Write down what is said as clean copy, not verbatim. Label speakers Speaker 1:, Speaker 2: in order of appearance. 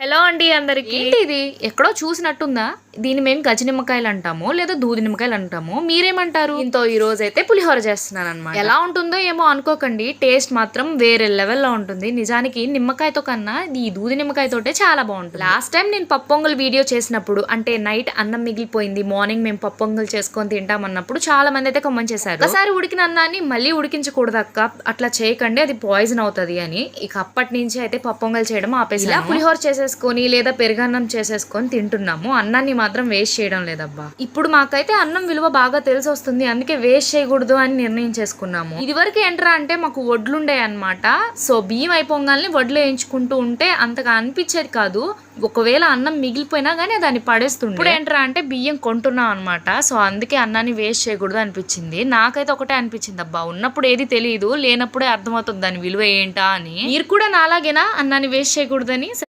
Speaker 1: Hello అండి అందరికి. ఏంటి ఇది ఎక్కడో చూసినట్టుందా? దీన్ని మేము గజ నిమ్మకాయలు అంటాము లేదా దూది నిమ్మకాయలు అంటాము. మీరేమంటారు? దీంతో ఈ రోజు అయితే పులిహోర చేస్తున్నాను అనమాట. ఎలా ఉంటుందో ఏమో అనుకోకండి, టేస్ట్ మాత్రం వేరే లెవెల్లో ఉంటుంది. నిజానికి నిమ్మకాయతో కన్నా ఈ దూది నిమ్మకాయతోటే చాలా బాగుంటుంది. లాస్ట్ టైం నేను పప్పు పొంగల్ వీడియో చేసినప్పుడు, అంటే నైట్ అన్నం మిగిలిపోయింది, మార్నింగ్ మేము పప్పు పొంగల్ చేసుకొని తింటామన్నప్పుడు చాలా మంది అయితే కామెంట్ చేశారు, ఒకసారి ఉడికిన అన్నాన్ని మళ్ళీ ఉడికించకూడదు అక్క, అట్లా చేయకండి, అది పాయిజన్ అవుతుంది అని. ఇక అప్పటి నుంచి అయితే పప్పు పొంగల్ చేయడం ఆపేసి ఇలా పులిహోర చేసేసుకొని లేదా పెరుగన్నం చేసేసుకొని తింటున్నాము. అన్నాన్ని మాత్రం వేస్ట్ చేయడం లేదబ్బా. ఇప్పుడు మాకైతే అన్నం విలువ బాగా తెలిసి వస్తుంది, అందుకే వేస్ట్ చేయకూడదు అని నిర్ణయం చేసుకున్నాము. ఇది వరకు ఏంట్రా అంటే మాకు వడ్లుండే అనమాట. సో బియ్యం అయిపోగానే వడ్లు వేయించుకుంటూ ఉంటే అంతగా అనిపించేది కాదు. ఒకవేళ అన్నం మిగిలిపోయినా గానీ దాన్ని పడేస్తుండే. ఇప్పుడు ఏంట్రా అంటే బియ్యం కొంటున్నాం అనమాట. సో అందుకే అన్నాన్ని వేస్ట్ చేయకూడదు అనిపించింది. నాకైతే ఒకటే అనిపించింది, అబ్బా ఉన్నప్పుడు ఏది తెలియదు, లేనప్పుడే అర్థమవుతుంది దాని విలువ ఏంటా అని. మీరు కూడా నాలాగేనా అన్నాన్ని వేస్ట్ చేయకూడదని?